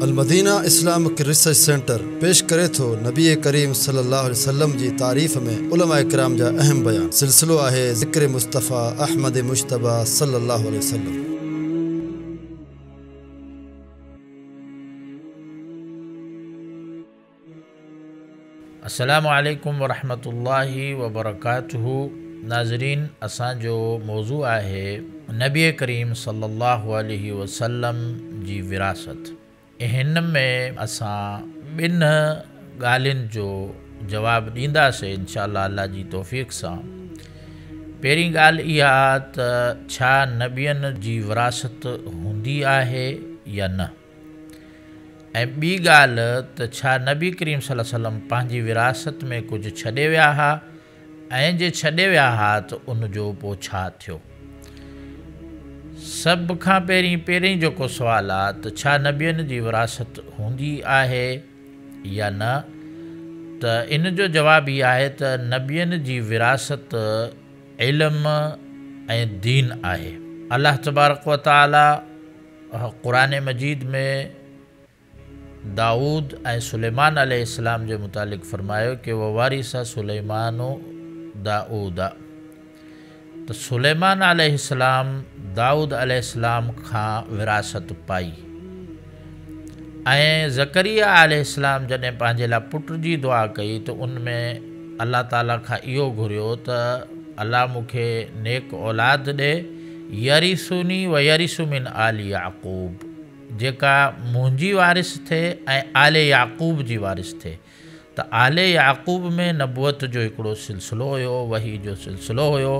अल Medina Islamic research centre पेश करे थो नबी करीम सल्लल्लाहु अलैहि वसल्लम जी तारीफ़ में उलमा इकराम जा अहम बयान। सिलसिलो आहे ज़िक्र मुस्तफ़ा अहमद मुश्तबा सल्लल्लाहु अलैहि वसल्लम। अस्सलामु अलैकुम वरहमतुल्लाहि वबरकातुहू। नाज़रीन, असांजो मौज़ू आहे नबी करीम सल्लल्लाहु अलैहि वसल्लम जी विरासत। हिन में असां ॿिनि ॻाल्हियुनि जो जवाबु ॾींदासीं इंशाअल्लाह अल्लाह जी तौफ़ीक़ सां। पहिरीं ॻाल्हि इहा त छा नबियनि जी विरासत हूंदी आहे या न, ऐं ॿी ॻाल्हि त छा नबी करीम सल्लल्लाहु अलैहि वसल्लम पंहिंजी विरासत में कुझु छॾे विया हुआ, ऐं जे छॾे विया हुआ त उनजो पोइ छा थियो। सभ खां पहिरीं जेको सुवालु आहे त छा नबियनि जी विरासत हूंदी आहे या न, त इन जो जवाबु इहो आहे त नबियनि जी विरासत इल्म ऐं दीन आहे। अल्लाह तबारक व तआला क़ुरान मजीद में दाऊद ऐं सुलेमान अलैहिस्सलाम जे मुतालिक़ फ़रमायो कि वह वारिस सुलेमानो दाऊदा। त सुलेमान अलैहिस्सलाम दाऊद अलैहिस्सलाम खां विरासत पाई, ऐं ज़करिया अलैहिस्सलाम जॾहिं पंहिंजे लाइ पुट जी दुआ कई त उनमें अल्लाह ताला खां इहो घुरियो त अल्लाह मूंखे नेक औलाद ॾे, यरिसुनी व यरिसु मिन आली याक़ूब, जेका मुंहिंजी वारिस थिए ऐं आले याक़ूब जी वारिस थिए। त आले याक़ूब में नबूअत जो हिकिड़ो सिलसिलो हुयो, वही जो सिलसिलो हुयो।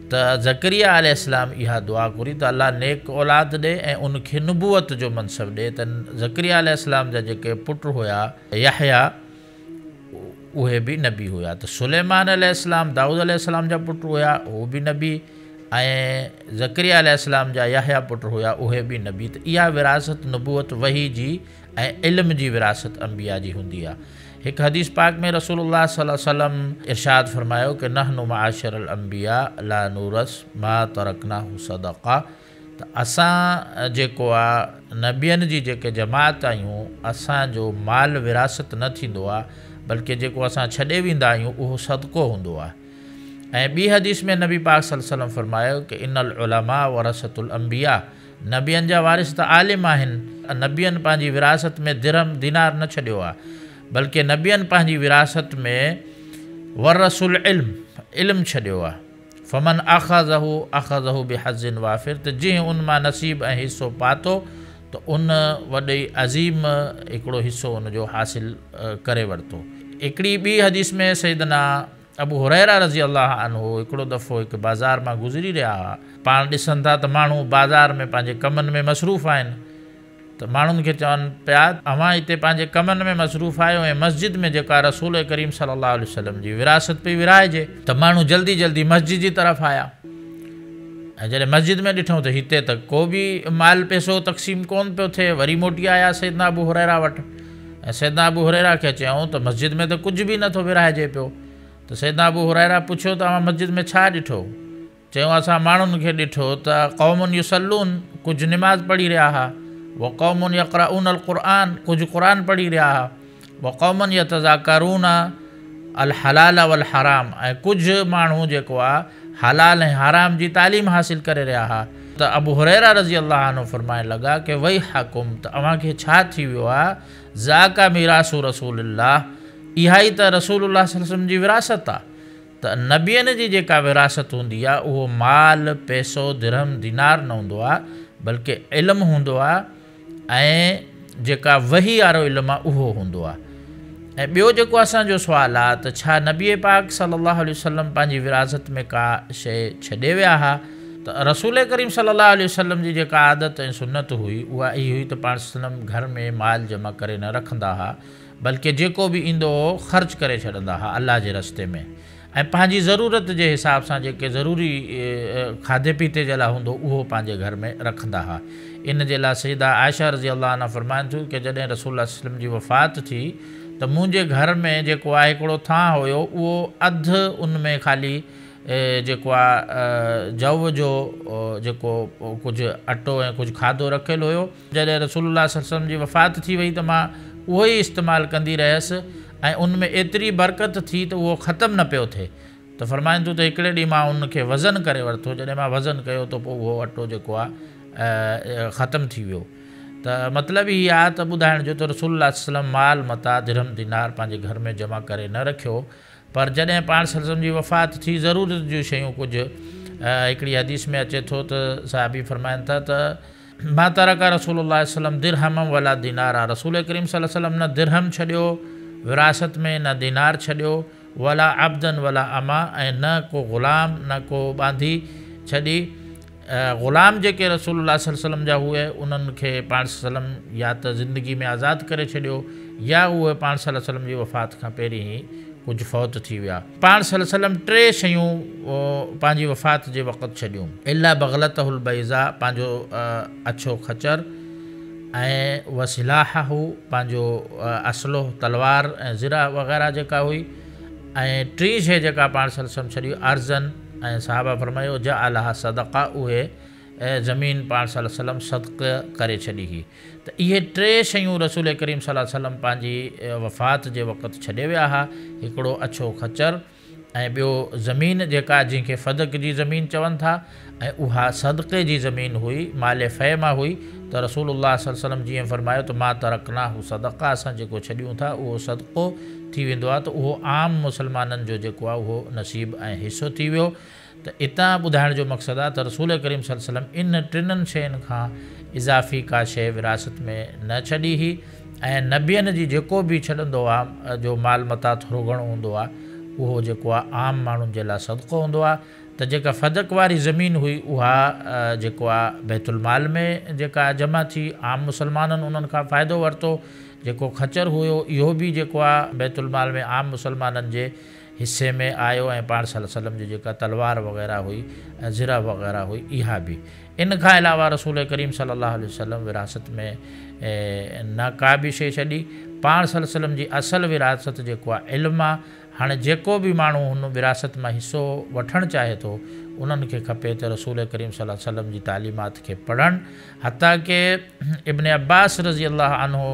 त ज़करिया अलैहिस्सलाम इहा दुआ घुरी त अल्लाह नेक औलाद ॾे ऐं उनखे नबूअत जो मनसब ॾे। त ज़करिया अलैहिस्सलाम जा जेके पुट हुया यहया, उहे बि नबी हुया। त सुलेमान अलैहिस्सलाम दाऊद अलैहिस्सलाम जा पुट हुया, उहे बि नबी, ऐं ज़करिया अलैहिस्सलाम जा यहया पुट हुया, उहे बि नबी। त इहा विरासत नबूअत वही जी ऐं इल्म जी विरासत अंबिया जी हूंदी आहे। हिकु हदीस पाक में रसूलुल्लाह सल्लल्लाहु अलैहि वसल्लम इरशाद फरमायो कि नहनु माशरल अंबिया ला नूरस मा तरकनाहु सदक़ा। त असां जेको आहे नबियनि जी जेके जमात आहियूं, असांजो माल विरासत न थींदो आहे, बल्कि जेको असां छॾे वेंदा आहियूं उहो सदको हूंदो आहे। ऐं ॿी हदीस में नबी पाक सल्लल्लाहु अलैहि वसल्लम फरमायो कि इनल उलमा वरसतुल अंबिया, नबियनि जा वारिस त आलिम आहिनि। नबियनि पंहिंजी विरासत में दिरहम दीनार न छॾियो आहे, बल्कि नबियनि पंहिंजी विरासत में वरसुल इल्म छॾियो आहे। फ़मन अख़ज़हु बिहज़्ज़िन वाफ़िर, त जीअं उन मां नसीब ऐं हिसो पातो त उन वॾे अज़ीम हिकिड़ो हिसो उनजो हासिल करे वरितो। हिकिड़ी ॿी हदीस में सैयदना अबू हुरैरा रज़ी अल्लाह अन्हु हिकिड़ो दफ़ो हिकु बाज़ार मां गुज़री रहिया हुआ। पाण ॾिसनि था त माण्हू बाज़ार में पंहिंजे कमनि में मसरूफ़ आहिनि, त माण्हुनि खे चवनि पिया अवां हिते पंहिंजे कमनि में मसरूफ़ आहियो ऐं मस्जिद में जेका रसूल करीम सल्लल्लाहु अलैहि वसल्लम जी विरासत पई विराइजे। त माण्हू जल्दी जल्दी मस्जिद जी तरफ़ आया, ऐं जॾहिं मस्जिद में ॾिठूं त हिते त को बि माल पैसो तक़सीम कोन पियो थिए। वरी मोटी आया सैयदना अबू हुरैरा वटि, ऐं सैयदना अबू हुरैरा खे चयूं त मस्जिद में त कुझु बि नथो विराइजे पियो। त सैयदना अबू हुरैरा पुछियो त तव्हां मस्जिद में छा ॾिठो? चयूं असां माण्हुनि खे ॾिठो त क़ौमुन युसल्लून, कुझु निमाज़ पढ़ी रहिया हुआ, व क़ौमुन यक़रऊन अल क़ुरआन, कुझु क़ुरान पढ़ी रहिया हुआ, व क़ौमुन यतज़ाकरून अल हलाल वल हराम, ऐं कुझु माण्हू जेको आहे हलाल ऐं हराम जी तालीम हासिल करे रहिया हुआ। त अबू हुरैरा रज़ी अल्लाह अन्हु फरमाइण लॻा कि वही हकुम, त अव्हांखे छा थी वियो आहे, ज़ाका मीरासु रसूलिल्लाह, इहा ई त रसूलुल्लाह सल्लल्लाहु अलैहि वसल्लम जी विरासत आहे। त नबियनि जी जेका विरासत हूंदी आहे उहो माल पैसो दिरहम दीनार न हूंदो आहे, बल्कि इल्मु हूंदो आहे, ऐं जेका वही वारो इल्मु आहे उहो हूंदो आहे। ऐं ॿियो जेको असांजो सुवालु आहे त छा नबी पाक सल्लल्लाहु अलैहि वसल्लम पंहिंजी विरासत में का शइ छॾे विया हुआ? त रसूल करीम सल्लल्लाहु अलैहि वसल्लम जी जेका आदत ऐं सुन्नत हुई उहा इहा हुई त पाण सल्लम घर में माल जमा करे न रखंदा हुआ, बल्कि जेको बि ईंदो हो ख़र्च करे छॾंदा हुआ अल्लाह जे रस्ते में, ऐं पंहिंजी ज़रूरत जे हिसाब सां जेके ज़रूरी खाधे पीते जे लाइ हूंदो उहो पंहिंजे घर में रखंदा हुआ। इन जे लाइ सैयदा आयशा रज़ी अल्लाह अन्हा फरमाइनि थियूं कि जॾहिं रसूलुल्लाह सल्लल्लाहु अलैहि वसल्लम जी वफ़ात थी त मुंहिंजे घर में जेको आहे हिकिड़ो थां हुयो, उहो अधु उन में ख़ाली जेको आहे जव जो जेको कुझु अटो ऐं कुझु खाधो रखियलु हुयो। जॾहिं रसूलुल्लाह सल्लल्लाहु अलैहि वसल्लम जी वफ़ात थी वई त मां उहो ई इस्तेमालु कंदी रहियसि ऐं उन में एतिरी बरकत थी त उहो ख़तमु न पियो थिए। त फ़रमाइनि थियूं त हिकिड़े ॾींहुं मां उनखे वज़न करे वरितो, जॾहिं मां वज़न कयो त पोइ उहो अटो जेको आहे ख़तमु थी वियो। त मतिलबु इहा आहे त ॿुधाइण जो त रसूलुल्लाह सल्लल्लाहु अलैहि वसल्लम माल मता दिरहम दीनार पंहिंजे घर में जमा करे न रखियो, पर जॾहिं पाण सल्लल्लाहु अलैहि वसल्लम जी वफ़ात थी ज़रूरत जूं शयूं कुझु हिकिड़ी हदीस में अचे थो त साहबी फ़रमाइनि था त मा तरका रसूलुल्लाह सल्लल्लाहु अलैहि वसल्लम दिरहम वला दीनार आहे, रसूल करीम सल्लल्लाहु अलैहि वसल्लम न दिरहम छॾियो विरासत में, न दीनार छॾियो, वला अब्दन वला अमा, ऐं न को ग़ुलाम न को बांधी छॾी। ग़ुलाम जेके रसूलुल्लाह सल्लल्लाहु अलैहि वसल्लम जा हुए उन्हनि खे पाण सल्लल्लाहु अलैहि वसल्लम या त ज़िंदगी में आज़ादु करे छॾियो या उहे पाण सल्लल्लाहु अलैहि वसल्लम जी वफ़ात खां पहिरीं ई कुझु फ़ौत थी विया। पाण सल्लल्लाहु अलैहि वसल्लम 3 शयूं पंहिंजी वफ़ात जे वक़्तु छॾियूं, इल्ला बग़लतहुल बैज़ा पंहिंजो अछो खचर, ऐं वसिलाहु पंहिंजो असलो तलवार ऐं ज़िरा वग़ैरह जेका हुई, ऐं 3 शइ जेका पाण सल्लल्लाहु अलैहि वसल्लम छॾियूं अर्ज़न, ऐं साहबा फ़रमायो जअलहा सदक़ा, उहे ज़मीन पाण सल्लल्लाहु अलैहि वसल्लम सदक़ा करे छॾी हुई। त इहे 3 शयूं रसूल करीम सल्लल्लाहु अलैहि वसल्लम पंहिंजी वफ़ात जे वक़्तु छॾे विया हुआ, हिकिड़ो अछो खचर ऐं ॿियो ज़मीन जेका जंहिंखे फ़दक जी ज़मीन चवनि था, ऐं उहा सदक़े जी ज़मीन हुई, माल फ़ै मां हुई। त रसूलुल्लाह सल्लल्लाहु अलैहि वसल्लम जीअं फ़रमायो त मा तरकनाहु सदक़ा, असां जेको छॾियूं था उहो सदक़ो थी वेंदो आहे, त उहो आम मुसलमाननि जो जेको आहे उहो नसीब ऐं हिसो थी वियो। त इतां ॿुधाइण जो मक़सदु आहे त रसूल करीम सल्लल्लाहु अलैहि वसल्लम इन 3 शयुनि खां इज़ाफ़ी का शइ विरासत में न छॾी हुई, ऐं नबियनि जी जेको बि छॾंदो आहे जो माल मता थोरो घणो हूंदो आहे उहो जेको आहे आम माण्हुनि जे लाइ सदक़ो हूंदो आहे। त जेका फ़दक वारी ज़मीन हुई उहा जेको आहे बैतुल माल में जेका जमा थी, आम मुसलमाननि उन्हनि खां फ़ाइदो वरितो। जेको खचर हुयो इहो बि जेको आहे बैतुल माल में आम मुसलमाननि जे हिस्से में आयो, ऐं पाण सल्लल्लाहु अलैहि वसल्लम जी जेका तलवार वग़ैरह हुई ऐं ज़िरा वग़ैरह हुई इहा बि। इन खां अलावा रसूल करीम सल्लल्लाहु अलैहि वसल्लम विरासत में न का बि शइ छॾी। पाण सल्लल्लाहु अलैहि वसल्लम जी असल विरासत जेको आहे इल्मु आहे। हाणे जेको बि माण्हू हुन विरासत मां हिसो वठणु चाहे थो उन्हनि खे खपे त रसूल करीम सल्लल्लाहु अलैहि वसल्लम जी तालीमात खे पढ़नि। हता कि इब्न अब्बास रज़ी अल्लाहु अन्हु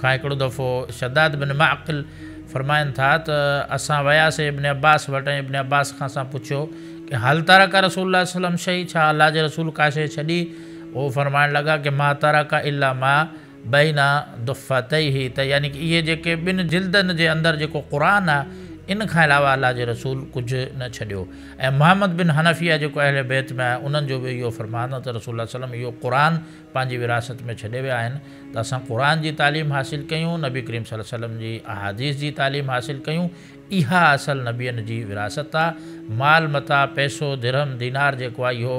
खां हिकिड़ो दफ़ो शद्दाद बिन माक़िल फ़रमाइनि था त असां वियासीं इब्न अब्बास वटि, ऐं इब्न अब्बास खां असां पुछियो कि हल तरका रसूलुल्लाह सल्लल्लाहु अलैहि वसल्लम शइ, छा अल्लाह जे रसूल का शइ छॾी? उहो फ़रमाइण लॻा कि मा तरका इल्ला मा बैना दुफ़तैहि, त यानी कि इहे जेके 2 जिल्दनि जे अंदरि जेको क़ुरान आहे इन खां अलावा अल्लाह जे रसूल कुझु न छॾियो। ऐं मुहम्मद बिन हनफ़िया जेको अहले बैत में आहे उन्हनि जो बि इहो फ़रमानु आहे त रसूल सल्लल्लाहु अलैहि वसल्लम इहो क़ुरान पंहिंजी विरासत में छॾे विया आहिनि, त असां क़ुरान जी तालीम हासिलु कयूं, नबी करीम सल्लल्लाहु अलैहि वसल्लम जी अहादीस जी तालीम हासिलु कयूं। इहा असल नबियनि जी विरासत आहे। माल मता पैसो दिरहम दीनार जेको आहे इहो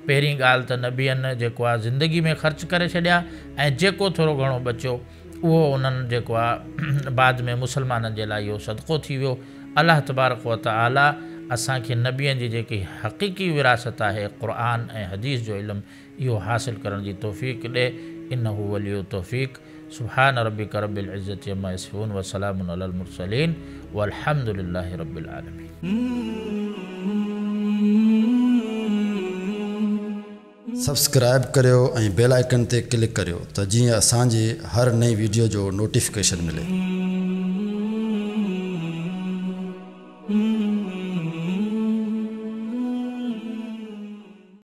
पहिरीं ॻाल्हि त नबियनि जेको आहे ज़िंदगी में ख़र्च करे छॾिया, ऐं जेको थोरो घणो बचियो उहो उन्हनि जेको आहे बाद में मुसलमाननि जे लाइ इहो सदक़ो थी वियो। अल्लाह तबारक व तआला असांखे नबियनि जी जेकी हक़ीक़ी विरासत आहे क़ुरान ऐं हदीस जो इल्मु इहो हासिलु करण जी तौफ़ीक़ ॾे। इन्नहु वलियु तौफ़ीक़। सुब्हान रब्बिक रब्बिल इज़्ज़ति अम्मा यसिफ़ून व सलामुन अलल मुरसलीन वल्हम्दुलिल्लाहि रब्बिल आलमीन। सब्सक्राइब करियो ऐं बेल आइकन ते क्लिक करियो त जीअं असांजी हर नई वीडियो जो नोटिफिकेशन मिले।